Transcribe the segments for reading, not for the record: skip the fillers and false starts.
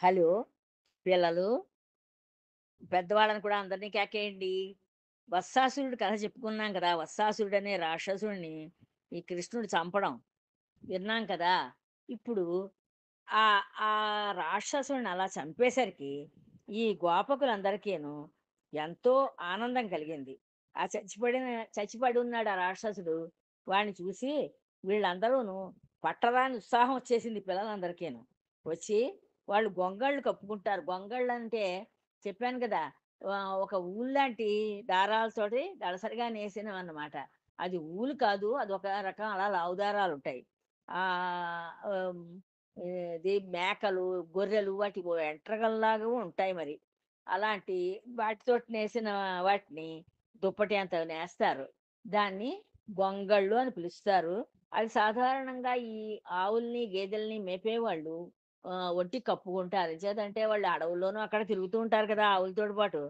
Hello! పిల్లలు, పెద్దవాళ్ళని కూడా అందరిని కేకేయండి. వత్సాసురుడు కథ చెప్పుకున్నాం కదా! వత్సాసురుడనే రాక్షసుడిని ఈ కృష్ణుడు చంపడం విన్నాం కదా! ఇప్పుడు ఆ రాక్షసుడిని అలా చంపేసరికి ఈ గోపకులందరికీను ఎంతో ఆనందం కలిగింది. ఆ చచ్చిపడి ఉన్నాడు ఆ రాక్షసుడు. వాడిని చూసి వీళ్ళందరూను పట్టరాని ఉత్సాహం వచ్చేసింది పిల్లలందరికీను. వచ్చి వాళ్ళు గొంగళ్ళు కప్పుకుంటారు. గొంగళ్ళంటే చెప్పాను కదా! ఒక ఊల్లాంటి దారాలతోటి దళసరిగా నేసినవన్నమాట. అది ఊలు కాదు. అదొక రకం అలా లావు దారాలుంటాయి. ఆహ్, ఇది మేకలు, గొర్రెలు వాటి వెంట్రుకల్లాగా ఉంటాయి మరి. అలాంటి వాటితోటి నేసిన వాటిని దుప్పటి అంత నేస్తారు. దాన్ని గొంగళ్ళు అని పిలుస్తారు. అది సాధారణంగా ఈ ఆవుల్ని, గేదెల్ని మేపేవాళ్ళు ఒంటికి కప్పుకుంటారు. ఎంచేతంటే వాళ్ళు అడవుల్లోనూ అక్కడ తిరుగుతూ ఉంటారు కదా! ఆవులతోటి పాటు.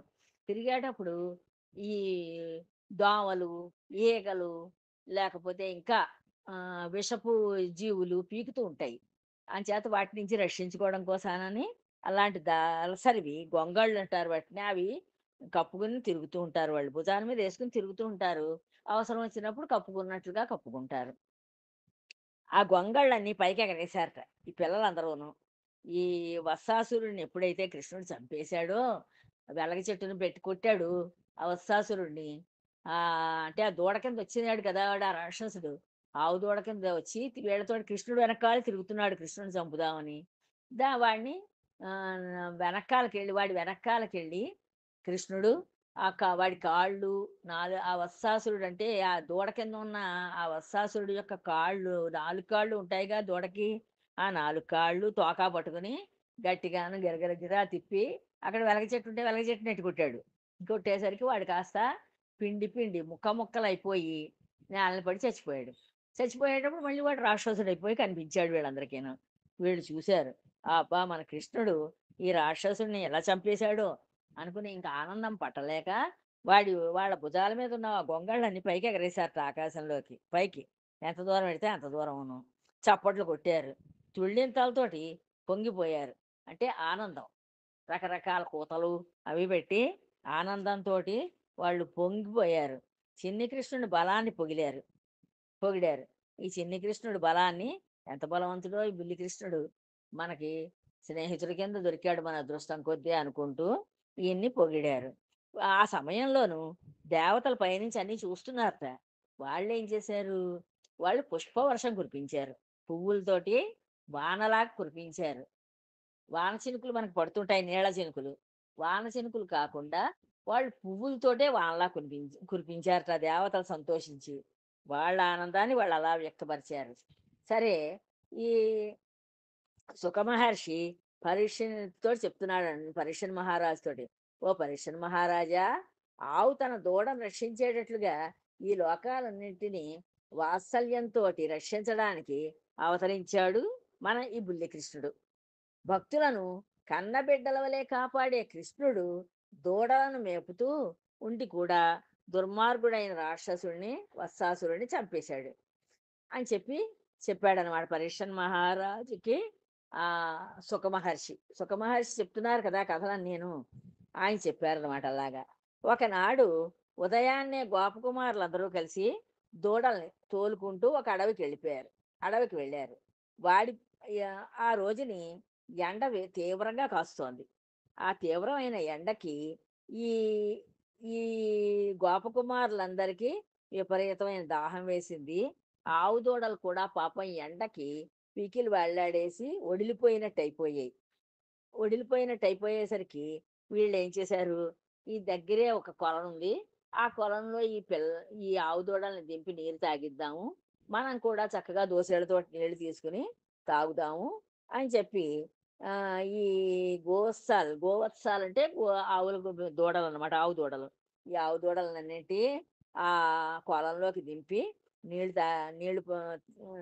తిరిగేటప్పుడు ఈ దోమలు, ఈగలు లేకపోతే ఇంకా విషపు జీవులు పీకుతూ ఉంటాయి. అంచేత వాటి నుంచి రక్షించుకోవడం కోసానని అలాంటి దళసరివి గొంగళ్ళంటారు వాటిని. అవి కప్పుకొని తిరుగుతూ ఉంటారు వాళ్ళు. భుజాన మీద యేసుకొని తిరుగుతూ ఉంటారు. అవసరం వచ్చినప్పుడు కప్పుకున్నట్లుగా కప్పుకుంటారు. ఆ గొంగళ్ళన్నీ పైకెగరేశారట ఈ పిల్లలందరూను. ఈ వత్సాసురుడిని ఎప్పుడైతే కృష్ణుడు చంపేశాడో, వెలగ చెట్టున పెట్టి కొట్టాడు ఆ వత్సాసురుడిని. అంటే ఆ దూడ కింద వచ్చినాడు కదా! వాడు ఆ రాక్షసుడు. ఆవు దూడ కింద వచ్చి వీళ్ళతోటి కృష్ణుడు వెనకాల తిరుగుతున్నాడు కృష్ణుడిని చంపుదామని. వాడిని వాడి వెనకాలకెళ్ళి కృష్ణుడు వాడి కాళ్ళు ఆ వత్సాసురుడంటే ఆ దూడ కింద ఉన్న ఆ వత్సాసురుడు యొక్క కాళ్ళు 4 కాళ్ళు ఉంటాయిగా దూడకి. ఆ 4 కాళ్ళు తోకా పట్టుకుని గట్టిగాను గిరగిర గిరా తిప్పి అక్కడ వెలగ చెట్టు ఉంటే వెలగ చెట్టుని ఎత్తి కొట్టాడు. కొట్టేసరికి వాడు కాస్త పిండి పిండి ముక్కలైపోయి నేలన పడి చచ్చిపోయాడు. చచ్చిపోయేటప్పుడు మళ్ళీ వాడు రాక్షసుడైపోయి కనిపించాడు వీళ్ళందరికీను. వీళ్ళు చూసారు. అబ్బా! మన కృష్ణుడు ఈ రాక్షసుడిని ఎలా చంపేశాడో అనుకుని ఇంక ఆనందం పట్టలేక వాళ్ళ భుజాల మీద ఉన్న ఆ గొంగళ్ళన్నీ పైకి ఎగరేశారట ఆకాశంలోకి. పైకి. ఎంత దూరం ఎడితే అంత దూరమును. చప్పట్లు కొట్టారు. తుళ్ళింతలతోటి పొంగిపోయారు. అంటే ఆనందం. రకరకాల కూతలు అవి పెట్టి ఆనందంతోటి వాళ్ళు పొంగిపోయారు. చిన్ని కృష్ణుడి బలాన్ని పొగిడారు. ఈ చిన్ని కృష్ణుడి బలాన్ని ఎంత బలవంతుడో ఈ బుల్లి కృష్ణుడు మనకి స్నేహితుడి కింద దొరికాడు మన అదృష్టం కొద్దీ అనుకుంటూ ఈయన్ని పొగిడారు. ఆ సమయంలోను దేవతలు పైనుంచి అన్నీ చూస్తున్నారట. వాళ్ళేం చేశారు? వాళ్ళు పుష్పవర్షం కురిపించారు. పువ్వులతోటి వానలాగా కురిపించారు. వాన చినుకులు మనకు పడుతుంటాయి నీళ్ళ చినుకులు. వాన చినుకులు కాకుండా వాళ్ళు పువ్వులతోటే వానలా కురిపించారట దేవతలు సంతోషించి. వాళ్ళ ఆనందాన్ని వాళ్ళు అలా వ్యక్తపరిచారు. సరే ఈ సుఖమహర్షి పరీక్షనితోటి చెప్తున్నాడండి పరీక్షన్ మహారాజుతోటి. "ఓ పరీక్షన్ మహారాజా! ఆవు తన దూడను రక్షించేటట్లుగా ఈ లోకాలన్నిటిని వాత్సల్యంతోటి రక్షించడానికి అవతరించాడు మన ఈ బుల్లికృష్ణుడు. భక్తులను కన్నబిడ్డల వలె కాపాడే కృష్ణుడు దూడలను మేపుతూ ఉండి కూడా దుర్మార్గుడైన రాక్షసుడిని వత్సాసురుడిని చంపేశాడు అని చెప్పాడనమాట పరీక్షన్ మహారాజుకి సుఖమహర్షి చెప్తున్నారు కదా కథలను నేను ఆయన చెప్పారనమాట అలాగా. ఒకనాడు ఉదయాన్నే గోపకుమారులందరూ కలిసి దూడల్ని తోలుకుంటూ ఒక అడవికి వెళ్ళారు. వాడి ఆ రోజుని తీవ్రంగా కాస్తోంది. ఆ తీవ్రమైన ఎండకి ఈ ఈ గోపకుమారులందరికీ విపరీతమైన దాహం వేసింది. ఆవు దూడలు కూడా పాపం ఎండకి పీకిలు వేళ్ళాడేసి ఒడిలిపోయినట్టయిపోయేసరికి వీళ్ళేం చేశారు, ఈ దగ్గరే ఒక కొలనుంది. ఆ కొలనులో ఈ ఆవు దూడల్ని దింపి నీరు తాగిద్దాము. మనం కూడా చక్కగా దోసెడతోటి నీళ్లు తీసుకొని తాగుదాము అని చెప్పి ఈ గోవత్సాలంటే ఆవులకు దూడలనమాట. ఆవు దూడలు. ఈ ఆవు దూడలనన్నిటి ఆ కొలంలోకి దింపి నీళ్ళు తా నీళ్ళు పో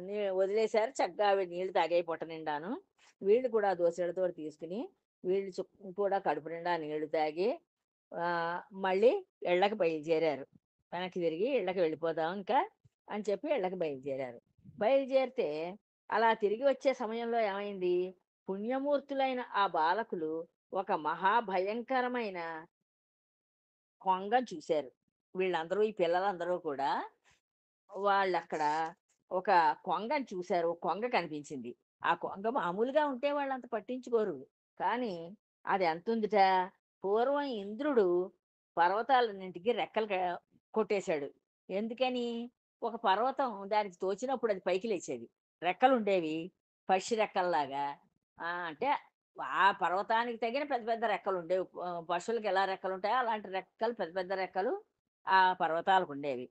నీ వదిలేసారు. చక్కగా అవి నీళ్ళు తాగాయి పొట్ట నిండాను. వీళ్ళు కూడా దోసెడతోటి తీసుకుని వీళ్ళు కూడా కడుపు నిండా నీళ్లు తాగి మళ్ళీ ఇళ్ళకి బయలుదేరారు. వెనక్కి తిరిగి ఇళ్ళకి వెళ్ళిపోదాం ఇంకా అని చెప్పి ఇళ్ళకి బయలుదేరారు. బయలుదేరితే అలా తిరిగి వచ్చే సమయంలో ఏమైంది? పుణ్యమూర్తులైన ఆ బాలకులు ఒక మహాభయంకరమైన కొంగను చూశారు. వీళ్ళందరూ ఈ పిల్లలందరూ కూడా వాళ్ళక్కడ ఒక కొంగని చూశారు. ఒక కొంగ కనిపించింది. ఆ కొంగ మామూలుగా ఉంటే వాళ్ళంత పట్టించుకోరు. కానీ అది ఎంతుందిట, పూర్వం ఇంద్రుడు పర్వతాలన్నింటికి రెక్కలు కొట్టేశాడు. ఎందుకని? ఒక పర్వతం దానికి తోచినప్పుడు అది పైకి లేచేది. రెక్కలుండేవి. పక్షి రెక్కల్లాగా. అంటే ఆ పర్వతానికి తగిన పెద్ద పెద్ద రెక్కలుండేవి. పశువులకి ఎలా రెక్కలుంటాయో అలాంటి రెక్కలు, పెద్ద పెద్ద రెక్కలు ఆ పర్వతాలకుండేవి.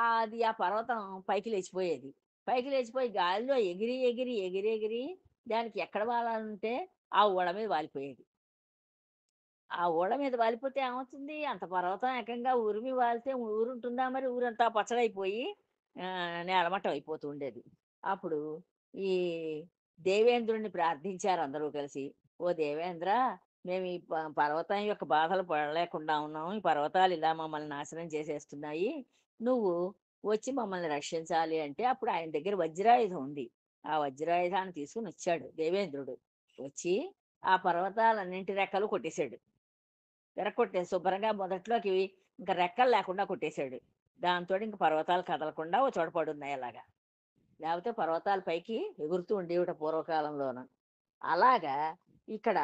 అది ఆ పర్వతం పైకి లేచిపోయేది. పైకి లేచిపోయి గాలిలో ఎగిరి, ఎగిరి, ఎగిరి, ఎగిరి దానికి ఎక్కడ వాలాలంటే ఆ ఊడ మీద వాలిపోయేది. ఆ ఊడ మీద వాలిపోతే ఏమవుతుంది? అంత పర్వతం ఏకంగా ఉరిమి వాలితే ఊరుంటుందా మరి? ఊరంతా పచ్చడైపోయి నేలమట్టం అయిపోతూ ఉండేది. అప్పుడు ఈ దేవేంద్రుడిని ప్రార్థించారు అందరూ కలిసి. "ఓ దేవేంద్ర! మేము ఈ పర్వతం యొక్క బాధలు పడలేకుండా ఉన్నాం. ఈ పర్వతాలు ఇలా మమ్మల్ని నాశనం చేసేస్తున్నాయి. నువ్వు వచ్చి మమ్మల్ని రక్షించాలి" అంటే అప్పుడు ఆయన దగ్గర వజ్రాయుధం ఉంది. ఆ వజ్రాయుధాన్ని తీసుకొనొచ్చాడు దేవేంద్రుడు. వచ్చి ఆ పర్వతాలన్నింటి రెక్కలు కొట్టేశాడు. విరక్కొట్టేసి శుభ్రంగా మొదట్లోకి ఇంక రెక్కలు లేకుండా కొట్టేశాడు. దాంతోటి ఇంక పర్వతాలు కదలకుండా ఓ చోట పడున్నాయి అలాగా. లేపోతే పర్వతాలు పైకి ఎగురుతూ ఉండేవిట పూర్వకాలంలోన. అలాగా ఇక్కడ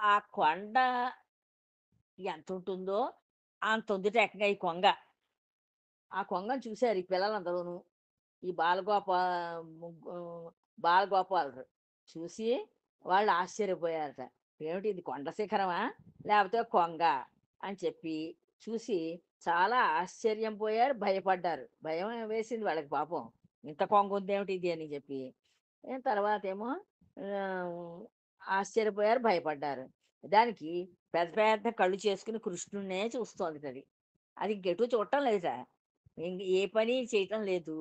ఆ కొండ ఎంతుంటుందో అంతుందిట ఏకంగా ఈ కొంగ. ఆ కొంగను చూసారు ఈ పిల్లలందరూను. ఈ ముగ్గు బాలగోపాలుడు. చూసి వాళ్ళు ఆశ్చర్యపోయారట. "ఏమిటి ఇది కొండ శిఖరమా? లేపోతే కొంగ" అని చెప్పి చూసి చాలా ఆశ్చర్యం పోయారు, భయపడ్డారు. భయం వేసింది వాళ్ళకి పాపం. ఇంత కొంగుందేమిటి ఇది అని చెప్పి. తర్వాతేమో ఆహ్, ఆశ్చర్యపోయారు, భయపడ్డారు. దానికి పెద్ద పెద్ద కళ్ళు చేసుకొని కృష్ణుడినే చూస్తోందిటది. అది ఇంకెటూ చూడటం లేదుట. ఏ పని చేయటం లేదు.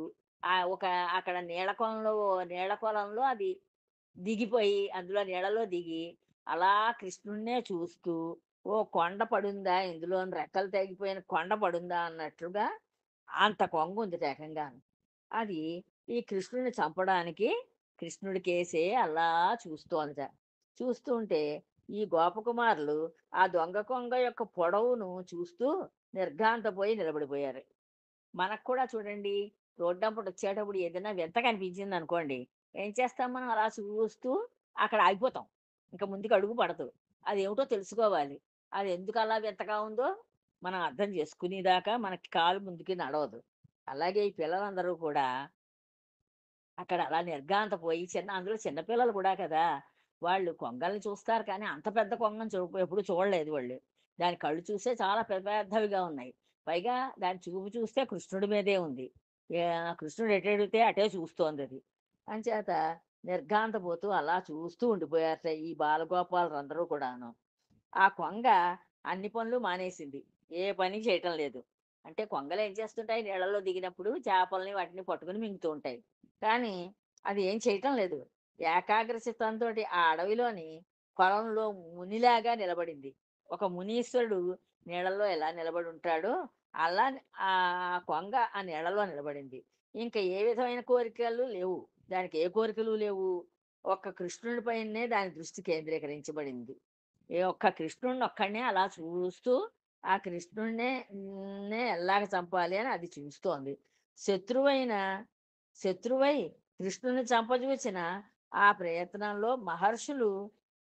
ఒక అక్కడ నీళ్ళ కొలంలో అది దిగిపోయి, అందులో నీళ్ళలో దిగి, అలా కృష్ణుడినే చూస్తూ, ఓ కొండ పడుందా ఇందులోని రెక్కలు తెగిపోయిన కొండ పడుందా అన్నట్లుగా అంత కొంగుందిట ఏకంగాను. అది ఈ కృష్ణుడిని చంపడానికి కృష్ణుడికేసే అలా చూస్తోందిట. చూస్తూ ఉంటే ఈ గోపకుమారులు ఆ దొంగ కొంగ యొక్క పొడవును చూస్తూ నిర్ఘాంతపోయి నిలబడిపోయారు. మనకు కూడా చూడండి, రోడ్డంపట వచ్చేటప్పుడు ఏదైనా వింత కనిపించిందనుకోండి, ఏం చేస్తాం మనం అలా చూస్తూ అక్కడ ఆగిపోతాం. ఇంక ముందుకు అడుగు పడదు. అదేమిటో తెలుసుకోవాలి. అది ఎందుకు అలా వింతగా ఉందో మనం అర్థం చేసుకునేదాకా మనకి కాలు ముందుకి నడవదు. అలాగే ఈ పిల్లలందరూ కూడా అక్కడ అలా నిర్ఘాంతపోయి అందులో చిన్న పిల్లలు కూడా కదా! వాళ్ళు కొంగల్ని చూస్తారు కానీ, అంత పెద్ద కొంగని ఎప్పుడు చూడలేదు వాళ్ళు. దాని కళ్ళు చూస్తే చాలా పెద్ద పెద్దవిగా ఉన్నాయి. పైగా దాని చూపు చూస్తే కృష్ణుడి మీదే ఉంది. కృష్ణుడు ఎటెడితే అటే చూస్తోందది. అంచేత నిర్ఘాంతపోతూ అలా చూస్తూ ఉండిపోయారట ఈ బాలగోపాలురందరూ కూడాను. ఆ కొంగ అన్ని పనులు మానేసింది. ఏ పని చేయటం లేదు. అంటే కొంగలేం చేస్తుంటాయి నీళ్ళలో దిగినప్పుడు చేపల్ని వాటిని పట్టుకొని మింగుతూ ఉంటాయి. కానీ అది ఏం చేయటం లేదు. ఏకాగ్ర చిత్తంతోటి ఆ అడవిలోని కొలంలో మునిలాగా నిలబడింది. ఒక మునీశ్వరుడు నీళ్ళలో ఎలా నిలబడి ఉంటాడో అలా ఆ కొంగ ఆ నీళ్ళలో నిలబడింది. ఇంక ఏ విధమైన కోరికలు లేవు. దానికి ఏ కోరికలు లేవు. ఒక్క కృష్ణుడి పైనే దాని దృష్టి కేంద్రీకరించబడింది. ఒక్క కృష్ణుడినొక్కడినే అలా చూస్తూ, ఆ కృష్ణుడినే ఎల్లాగ చంపాలి అని అది చూస్తోంది. శత్రువైన శత్రువై కృష్ణుడిని చంపజూచిన ఆ ప్రయత్నంలో మహర్షులు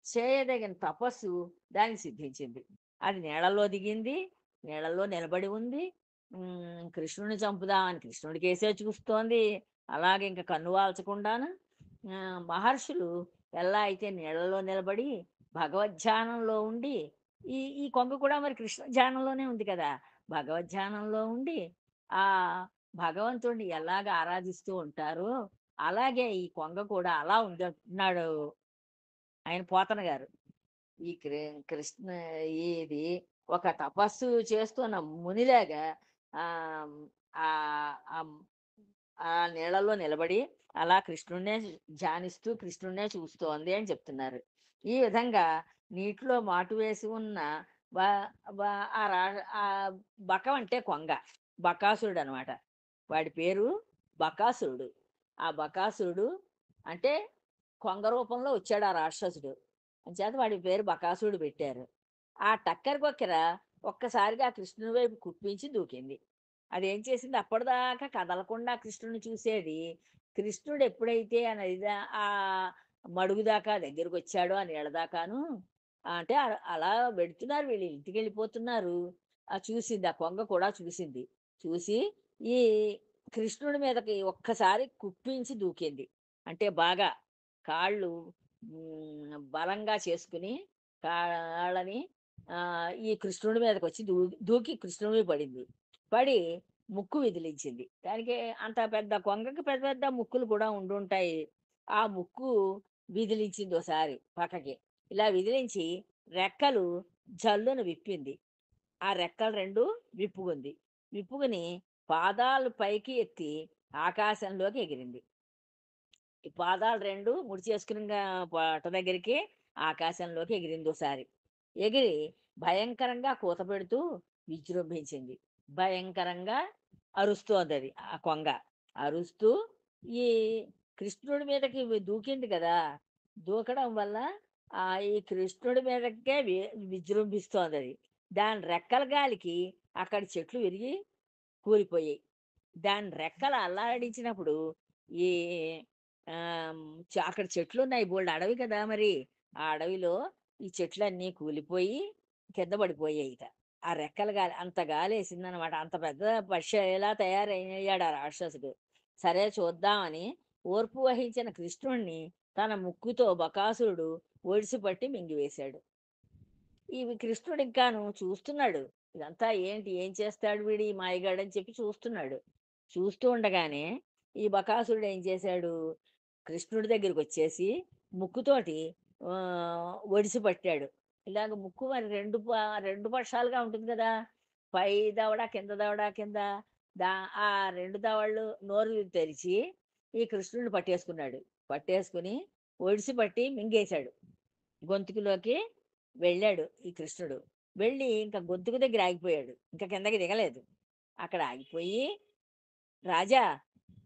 చేయదగిన తపస్సు దానికి సిద్ధించింది. అది నీళ్ళలో దిగింది, నీళ్ళలో నిలబడి ఉంది. కృష్ణుడిని చంపుదామని కృష్ణుడికేసే చూస్తోంది. అలాగే ఇంక కన్ను వాల్చకుండాను మహర్షులు ఎలా అయితే నీళ్ళలో నిలబడి భగవద్ధ్యానంలో ఉండి ఈ ఈ కొంగ కూడా మరి కృష్ణ ధ్యానంలోనే ఉంది కదా! భగవద్ధ్యానంలో ఉండి ఆ భగవంతుడిని ఎలాగ ఆరాధిస్తూ ఉంటారో, అలాగే ఈ కొంగ కూడా అలా ఉందంటున్నాడు ఆయన పోతన గారు. ఈ కృష్ణ ఇది ఒక తపస్సు చేస్తున్న మునిలాగా ఆహ్, ఆహ్, ఆహ్, ఆ నీళ్ళలో నిలబడి అలా కృష్ణుడినే ధ్యానిస్తూ, కృష్ణుడినే చూస్తోంది అని చెప్తున్నారు. ఈ విధంగా నీటిలో మాటు వేసి ఉన్న బ బ ఆ రా బకం అంటే కొంగ. బకాసురుడనమాట. వాడి పేరు బకాసురుడు. ఆ బకాసురుడు అంటే కొంగ రూపంలో వచ్చాడు ఆ రాక్షసుడు. అంచేత వాడి పేరు బకాసురుడు పెట్టారు. ఆ టక్కరి కొక్కెర ఒక్కసారిగా కృష్ణుడి వైపు కుప్పించి దూకింది. అదేం చేసింది అప్పటిదాకా కదలకుండా కృష్ణుడిని చూసేది. కృష్ణుడు ఎప్పుడైతే ఆ నది మడుగు దాకా దగ్గరకొచ్చాడో ఆ నీళ్ళ దాకాను అంటే అలా వెడుతున్నారు వీళ్ళు ఇంటికెళ్ళిపోతున్నారు. చూసింది. ఆ కొంగ కూడా చూసింది. చూసి ఈ కృష్ణుడి మీదకి ఒక్కసారి కుప్పించి దూకింది. అంటే బాగా కాళ్ళు బలంగా చేసుకుని కాళ్ళని ఈ కృష్ణుడి మీదకొచ్చి దూకి కృష్ణుడి మీద పడింది. పడి ముక్కు విదిలించింది. దానికి అంత పెద్ద కొంగకి పెద్ద పెద్ద ముక్కులు కూడా ఉండుంటాయి. ఆ ముక్కు విదిలించిందోసారి పక్కకి. ఇలా విదిలించి రెక్కలు జల్లున విప్పింది. ఆ రెక్కలు 2 విప్పుకుంది. విప్పుకుని పాదాలు పైకి ఎత్తి ఆకాశంలోకి ఎగిరింది. ఈ పాదాలు 2 ముడిచేసుకునింగా పొట్ట దగ్గరికి ఆకాశంలోకి ఎగిరిందోసారి. ఎగిరి భయంకరంగా కూత పెడుతూ విజృంభించింది. భయంకరంగా అరుస్తోందది ఆ కొంగ. అరుస్తూ ఈ కృష్ణుడి మీదకి దూకింది కదా! దూకడం వల్ల ఈ కృష్ణుడి మీదకే విజృంభిస్తోందది. దాని రెక్కల గాలికి అక్కడ చెట్లు విరిగి కూలిపోయాయి. దాని రెక్కలు అల్లాడించినప్పుడు ఈ అక్కడ చెట్లున్నాయి బోలెడు అడవి కదా మరి. ఆ అడవిలో ఈ చెట్లన్నీ కూలిపోయి కింద పడిపోయాయిట. ఆ రెక్కల గాలి అంత గాలేసిందనమాట. అంత పెద్ద పక్షి ఎలా తయారయ్యాడు ఆ రాక్షసుడు. సరే చూద్దామని ఓర్పు వహించిన కృష్ణుడిని తన ముక్కుతో బకాసురుడు ఒడిసిపట్టి మింగివేశాడు. కృష్ణుడు ఇంకాను చూస్తున్నాడు. ఇదంతా ఏంటి? ఏం చేస్తాడు వీడు ఈ మాయగాడని చెప్పి చూస్తున్నాడు. చూస్తూ ఉండగానే ఈ బకాసురుడు ఏం చేశాడు? కృష్ణుడి దగ్గరికొచ్చేసి ముక్కుతోటి ఒడిసి పట్టాడు. ఇలాగ ముక్కు మరి 2 పక్షాలుగా ఉంటుంది గదా! పై దవడ, కింద దవడ, కింద దా ఆ 2 దవడలు నోరు తెరిచి ఈ కృష్ణుడిని పట్టేసుకున్నాడు. పట్టేసుకొని ఒడిసి పట్టి మింగేశాడు. గొంతుకులోకి వెళ్ళాడు ఈ కృష్ణుడు. వెళ్ళి ఇంక గొంతుకు దగ్గర ఆగిపోయాడు. ఇంక కిందకి దిగలేదు. అక్కడ ఆగిపోయి, "రాజా,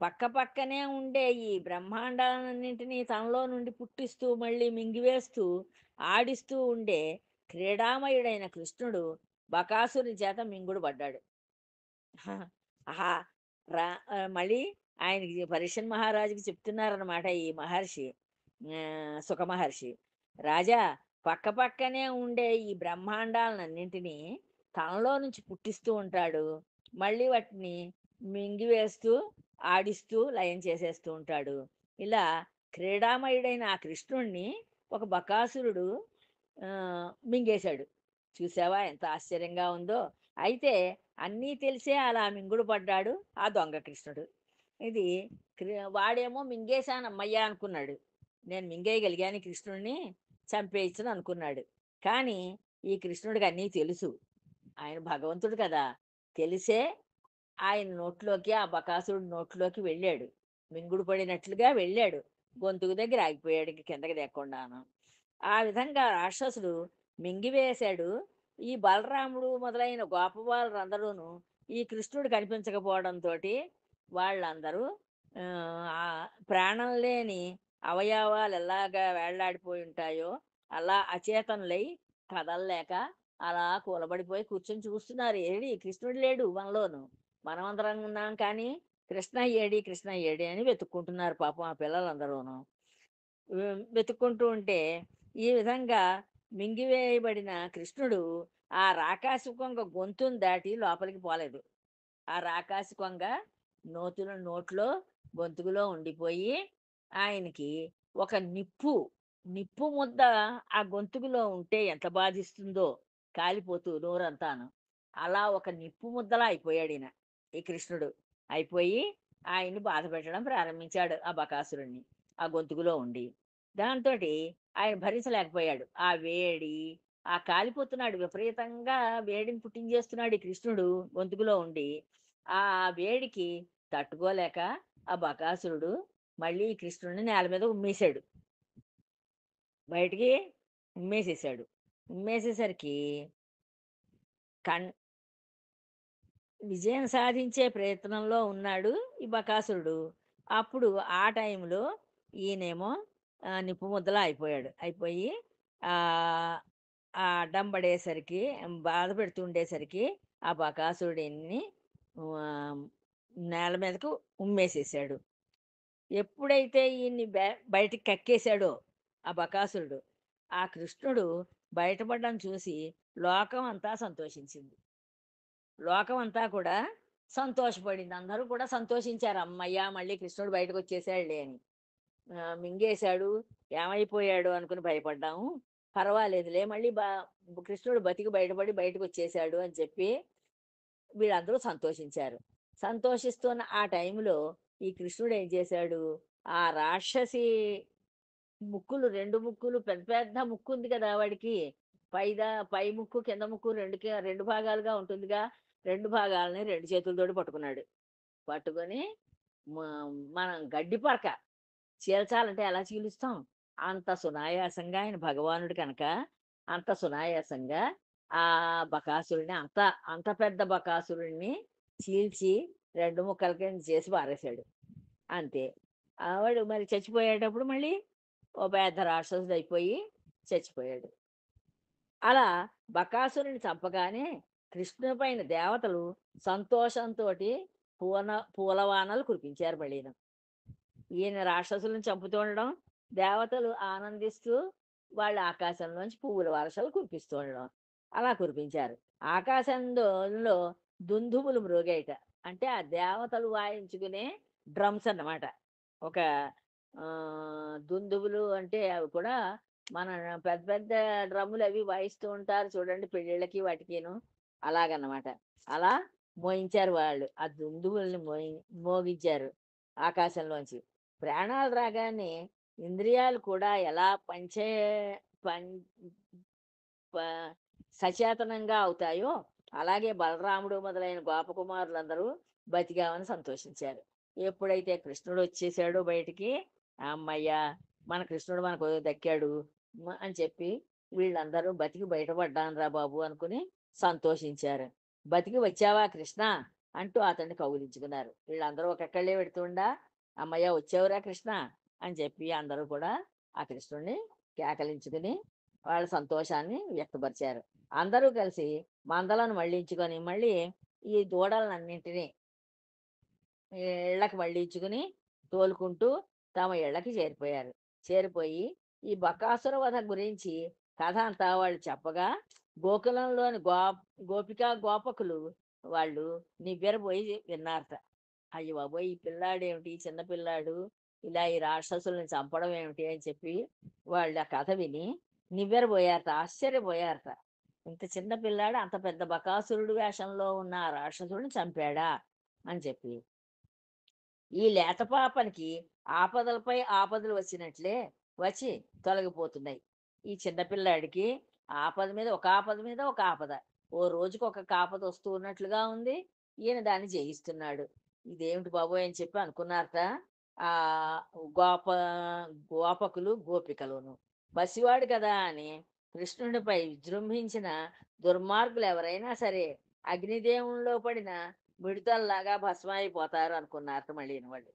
పక్కపక్కనే ఉండే ఈ బ్రహ్మాండాలన్నింటినీ తనలో నుండి పుట్టిస్తూ, మళ్ళీ మింగివేస్తూ, ఆడిస్తూ ఉండే క్రీడామయుడైన కృష్ణుడు బకాసురుని చేత మింగుడు పడ్డాడు." ఆహా! మళ్ళీ ఆయనకి పరీక్షన్ మహారాజుకి చెప్తున్నారనమాట ఈ మహర్షి. సుఖ మహర్షి. "రాజా, పక్కపక్కనే ఉండే ఈ బ్రహ్మాండాలనన్నింటినీ తనలో నుంచి పుట్టిస్తూ ఉంటాడు. మళ్ళీ వాటిని మింగివేస్తూ, ఆడిస్తూ, లయం చేసేస్తూ ఉంటాడు. ఇలా క్రీడామయుడైన ఆ కృష్ణుడిని ఒక బకాసురుడు మింగేశాడు. చూసావా ఎంత ఆశ్చర్యంగా ఉందో! అయితే అన్నీ తెలిసే అలా మింగుడు పడ్డాడు ఆ దొంగ కృష్ణుడు. ఇది వాడేమో మింగేశానమ్మయ్య అనుకున్నాడు. నేను మింగేయగలిగాను ఈ కృష్ణుడిని, చంపేయచ్చును అనుకున్నాడు. కానీ ఈ కృష్ణుడికి అన్నీ తెలుసు. ఆయన భగవంతుడు కదా! తెలిసే ఆయన నోట్లోకి ఆ బకాసురుడి నోట్లోకి వెళ్ళాడు. మింగుడు పడినట్లుగా వెళ్ళాడు. గొంతుకు దగ్గర ఆగిపోయాడు ఇంక కిందకి దిగకుండాను. ఆ విధంగా రాక్షసుడు మింగివేశాడు. ఈ బలరాముడు మొదలైన గోపబాలురందరూను ఈ కృష్ణుడు కనిపించకపోవడంతోటి వాళ్ళందరూ ప్రాణం లేని అవయవాలు ఎలాగా వేళ్లాడిపోయి ఉంటాయో అలా అచేతనులై కదలలేక అలా కూలబడిపోయి కూర్చొని చూస్తున్నారు. ఏడి కృష్ణుడు లేడు మనలోను. మనమందరం ఉన్నాం కానీ కృష్ణ ఏడి, కృష్ణ ఏడి అని వెతుక్కుంటున్నారు పాపం ఆ పిల్లలందరూను. వెతుక్కుంటూ ఉంటే ఈ విధంగా మింగివేయబడిన కృష్ణుడు ఆ రాకాసి కొంగ గొంతును దాటి లోపలికి పోలేదు. ఆ రాకాసి కొంగ నోట్లో గొంతుకులో ఉండిపోయి ఆయనకి ఒక నిప్పు ముద్ద ఆ గొంతుకులో ఉంటే ఎంత బాధిస్తుందో కాలిపోతూ నోరంతాను. అలా ఒక నిప్పు ముద్దలా అయిపోయాడు ఈయన ఈ కృష్ణుడు. అయిపోయి ఆయన్ని బాధ పెట్టడం ప్రారంభించాడు ఆ బకాసురుణ్ణి ఆ గొంతుకులో ఉండి. దాంతోటి ఆయన భరించలేకపోయాడు. ఆ వేడి, ఆ కాలిపోతున్నాడు విపరీతంగా వేడిని పుట్టించేస్తున్నాడు ఈ కృష్ణుడు గొంతుకులో ఉండి. ఆ వేడికి తట్టుకోలేక ఆ బకాసురుడు మళ్ళీ ఈ కృష్ణుడిని నేల మీద ఉమ్మేశాడు. బయటికి ఉమ్మేసేసాడు. ఉమ్మేసేసరికి కన్ విజయం సాధించే ప్రయత్నంలో ఉన్నాడు ఈ బకాసురుడు. అప్పుడు ఆ టైంలో ఈయనేమో నిప్పు ముద్దలా అయిపోయాడు. అయిపోయి ఆహ్, ఆ అడ్డం పడేసరికి బాధ పెడుతుండేసరికి ఆ బకాసురుడిని ఆహ్, నేల మీదకు ఉమ్మేసేసాడు. ఎప్పుడైతే ఈయన్ని బయటికి కక్కేసాడో ఆ బకాసురుడు, ఆ కృష్ణుడు బయటపడడం చూసి లోకం అంతా సంతోషించింది. లోకం అంతా కూడా సంతోషపడింది. అందరూ కూడా సంతోషించారు. హమ్మయ్య! మళ్ళీ కృష్ణుడు బయటకొచ్చేసాడులే అని. మింగేశాడు, ఏమైపోయాడో అనుకుని భయపడ్డాము. పర్వాలేదులే మళ్ళీ కృష్ణుడు బతికి బయటపడి బయటకొచ్చేసాడు అని చెప్పి వీళ్ళందరూ సంతోషించారు. సంతోషిస్తున్న ఆ టైంలో ఈ కృష్ణుడు ఏం చేశాడు, ఆ రాక్షసి ముక్కులు 2 ముక్కులు పెద్ద పెద్ద ముక్కుంది కదా వాడికి. పై ముక్కు, కింద ముక్కు 2 భాగాలుగా ఉంటుందిగా. 2 భాగాలని 2 చేతులతోటి పట్టుకున్నాడు. పట్టుకొని మ మనం గడ్డి పరక చీల్చాలంటే ఎలా చీలుస్తాం? అంత సునాయాసంగా ఆయన భగవానుడు కనుక, అంత సునాయాసంగా ఆ బకాసురుడిని అంత పెద్ద బకాసురుడిని చీల్చి 2 ముక్కల కింద చేసి పారేశాడు. అంతే. వాడు మరి చచ్చిపోయేటప్పుడు మళ్ళీ ఓ పెద్ద రాక్షసుడయిపోయి చచ్చిపోయాడు. అలా బకాసురుడిని చంపగానే కృష్ణుడి పైన దేవతలు సంతోషంతోటి పూలవానలు కురిపించారు మళ్ళీను. ఈయన రాక్షసులను చంపుతూ ఉండడం, దేవతలు ఆనందిస్తూ వాళ్ళు ఆకాశంలోంచి పువ్వుల వర్షాలు కురిపిస్తూ ఉండడం. అలా కురిపించారు. ఆకాశంలో దుందుభులు మ్రోగాయిట. అంటే ఆ దేవతలు వాయించుకునే డ్రమ్స్ అన్నమాట. ఒక దుందుభులు అంటే అవి కూడా మన పెద్ద పెద్ద డ్రమ్ములవి వాయిస్తూ ఉంటారు చూడండి పెళ్ళిళ్ళకి వాటికిను. అలాగనమాట. అలా మోయించారు వాళ్ళు. ఆ దుందుభుల్ని మోగించారు ఆకాశంలోంచి. ప్రాణాలు రాగానే ఇంద్రియాలు కూడా ఎలా పం ప సచేతనంగా అవుతాయో, అలాగే బలరాముడు మొదలైన గోపకుమారులందరూ బతికామని సంతోషించారు. ఎప్పుడైతే కృష్ణుడొచ్చేసాడో బయటికి, హమ్మయ్య! మన కృష్ణుడు మనకు దక్కాడు అని చెప్పి వీళ్ళందరూ బతికి బయటపడ్డానురా బాబు అనుకుని సంతోషించారు. "బతికి వచ్చావా కృష్ణ" అంటూ అతన్ని కౌగిలించుకున్నారు. వీళ్ళందరూ ఒక్కొక్కళ్ళే వెడుతుండా, "హమ్మయ్య! వచ్చావురా కృష్ణ" అని చెప్పి అందరూ కూడా ఆ కృష్ణుడిని కేకలించుకుని వాళ్ళ సంతోషాన్ని వ్యక్తపరిచారు. అందరూ కలిసి మందలను మళ్ళించుకొని మళ్ళీ ఈ దూడలనన్నింటినీ ఇళ్ళకి మళ్ళించుకుని తోలుకుంటూ తమ ఇళ్ళకి చేరిపోయారు. చేరిపోయి ఈ బకాసుర వధ గురించి కథ అంతా వాళ్ళు చెప్పగా గోకులంలోని గోపికా గోపకులు వాళ్ళు నివ్వెరపోయి విన్నారట. అయ్య బాబోయ్! ఈ పిల్లాడేమిటి, ఈ చిన్న పిల్లాడు ఇలా ఈ రాక్షసుల్ని చంపడం ఏమిటి అని చెప్పి వాళ్ళు ఆ కథ విని నివ్వెరపోయారట, ఆశ్చర్యపోయారట. ఇంత చిన్న పిల్లాడు అంత పెద్ద బకాసురుడు వేషంలో ఉన్న ఆ రాక్షసుడిని చంపాడా అని చెప్పి. ఈ లేత పాపనికి ఆపదలపై ఆపదలు వచ్చినట్లే వచ్చి తొలగిపోతున్నాయి. ఈ చిన్న పిల్లాడికి ఆపద మీద ఒక ఆపద మీద ఒక ఆపద. ఓ రోజుకి ఒక ఆపద వస్తూ ఉన్నట్లుగా ఉంది. ఈయన దాన్ని జయిస్తున్నాడు. ఇదేమిటి బాబోయ్! అని చెప్పి అనుకున్నారట. ఆహ్, గోప గోపకులు, గోపికలును. పసివాడు కదా అని కృష్ణుడిపై విజృంభించిన దుర్మార్గులు ఎవరైనా సరే అగ్నిదేవునిలో పడిన మిడతల్లాగా భస్మైపోతారు అనుకున్నారట మళ్ళీను వాళ్ళు.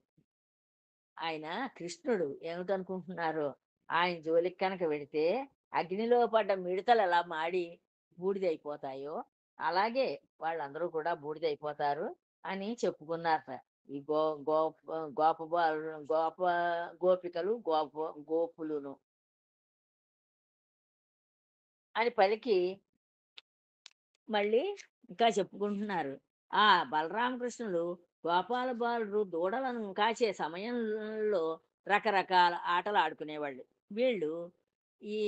ఆయన కృష్ణుడు ఏమిటనుకుంటున్నారు? ఆయన జోలికి కనుక వెడితే అగ్నిలో పడ్డ మిడతలు ఎలా మాడి బూడిదైపోతాయో, అలాగే వాళ్ళందరూ కూడా బూడిదైపోతారు అని చెప్పుకున్నారట. ఈ గో గోప గోప బాలురు గోపికలు, గోపులును అని పలికి మళ్ళీ ఇంకా చెప్పుకుంటున్నారు. ఆ బలరామకృష్ణులు గోపాల బాలురు దూడలను కాచే సమయంలో రకరకాల ఆటలు ఆడుకునేవాళ్ళు. వీళ్ళు ఈ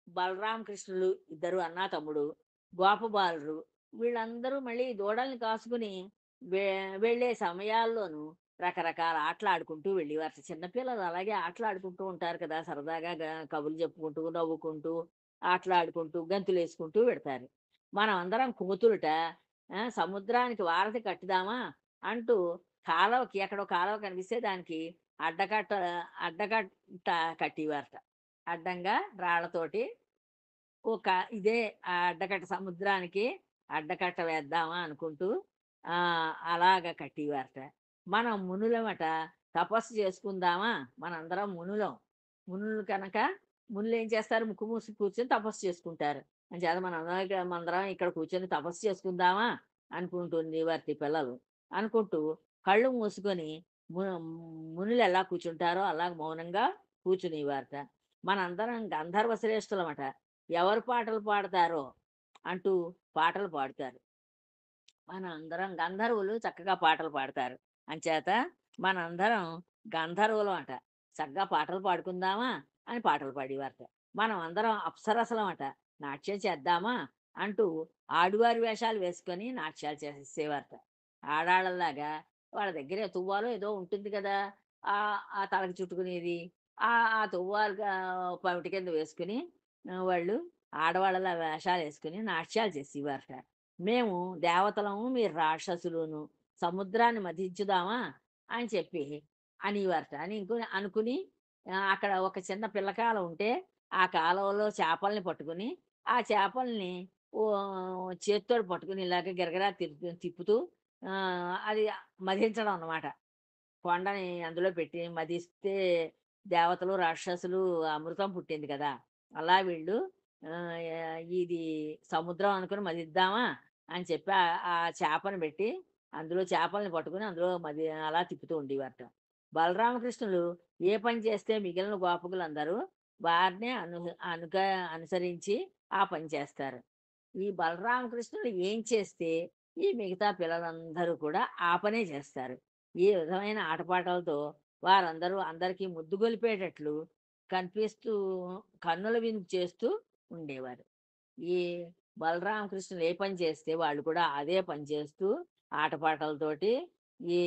బలరామకృష్ణులు ఇద్దరు అన్నా తమ్ముడు, గోపబాలురు వీళ్ళందరూ మళ్ళీ ఈ దూడల్ని కాసుకుని వె వెళ్ళే సమయాల్లోనూ రకరకాల ఆటలు ఆడుకుంటూ వెళ్ళేవారట. చిన్నపిల్లలు అలాగే ఆటలు ఆడుకుంటూ ఉంటారు కదా! సరదాగా కబుర్లు చెప్పుకుంటూ, నవ్వుకుంటూ, ఆటలాడుకుంటూ, గంతులేసుకుంటూ వెడతారు. మనం అందరం కోతులుట సముద్రానికి వారధి కట్టుదామా అంటూ కాలవకి ఎక్కడో కాలవ కనిపిస్తే దానికి అడ్డకట్ట అడ్డకట్ట కట్టేవారట. అడ్డంగా రాళ్ళతోటి ఒక ఇదే అడ్డకట్ట సముద్రానికి అడ్డకట్ట వేద్దామా అనుకుంటూ అలాగ కట్టేవారట. మనం మునులమట తపస్సు చేసుకుందామా మనందరం మునులం. మునులు కనుక మునులేం చేస్తారు? ముక్కు మూసి కూర్చొని తపస్సు చేసుకుంటారు. అంచేత మనందరం ఇక్కడ కూర్చొని తపస్సు చేసుకుందామా అనుకుంటుండేవారట ఈ పిల్లలు. అనుకుంటూ కళ్ళు మూసుకొని ము మునులు ఎలా కూర్చుంటారో అలా మౌనంగా కూర్చునేవారట. మనందరం గంధర్వ శ్రేష్ఠులమట. ఎవరు పాటలు పాడతారో అంటూ పాటలు పాడుతారు. మనందరం గంధర్వులు చక్కగా పాటలు పాడతారు. అంచేత మనందరం గంధర్వులమట. చక్కగా పాటలు పాడుకుందామా అని పాటలు పాడేవారట. మనం అందరం అప్సరసలమట. నాట్యం చేద్దామా అంటూ ఆడువారి వేషాలు వేసుకొని నాట్యాలు చేసేసేవారట. ఆడాళ్ళలాగా వాళ్ళ దగ్గర తువ్వాలో ఏదో ఉంటుంది కదా! ఆ తలకి చుట్టుకునేది. ఆ తువ్వాలుగా పమిట కింద వేసుకొని వాళ్ళు ఆడవాళ్ళలా వేషాలేసుకొని నాట్యాలు చేసేవారట. మేము దేవతలము, మీరు రాక్షసులును. సముద్రాన్ని మథించుదామా అని చెప్పి అనేవారట. అనుకుని అక్కడ ఒక చిన్న పిల్ల కాలువ ఉంటే, ఆ కాలువలో చేపల్ని పట్టుకుని, ఆ చేపల్ని చేత్తోటి పట్టుకుని ఇలాగ గిరగిరా తిప్పుతూ అది మధించడం అన్నమాట. కొండని అందులో పెట్టి మదిస్తే దేవతలు, రాక్షసులు అమృతం పుట్టింది కదా! అలా వీళ్ళు ఇది సముద్రం అనుకుని మదిద్దామా అని చెప్పి ఆ చేపని పెట్టి అందులో చేపల్ని పట్టుకొని అందులో అలా తిప్పుతూ ఉండేవారట. బలరామకృష్ణులు ఏ పని చేస్తే మిగిలిన గోపకులందరూ వారినే అనుసరించి ఆ పని చేస్తారు. ఈ బలరామకృష్ణులు ఏం చేస్తే ఈ మిగతా పిల్లలందరూ కూడా ఆ పనే చేస్తారు. ఈ విధమైన ఆటపాటలతో వారందరూ అందరికీ ముద్దు గొలిపేటట్లు కనిపిస్తూ కన్నుల విందు చేస్తూ ఉండేవారు. ఈ బలరామకృష్ణులు ఏ పని చేస్తే వాళ్ళు కూడా అదే పని చేస్తూ ఆటపాటలతోటి ఈ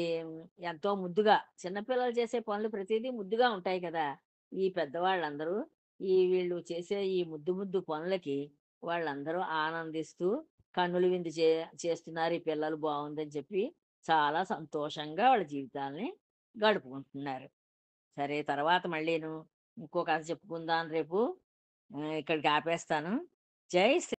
ఎంతో ముద్దుగా చిన్నపిల్లలు చేసే పనులు ప్రతిదీ ముద్దుగా ఉంటాయి కదా! ఈ పెద్దవాళ్ళందరూ వీళ్ళు చేసే ఈ ముద్దు ముద్దు పనులకి వాళ్ళందరూ ఆనందిస్తూ కన్నుల విందు చేస్తున్నారు ఈ పిల్లలు బావుందని చెప్పి చాలా సంతోషంగా వాళ్ళ జీవితాల్ని గడుపుకుంటున్నారు. సరే తర్వాత మళ్ళీను ఇంకో కథ చెప్పుకుందాం రేపు. ఇక్కడికి ఆపేస్తాను. జై శ్రీ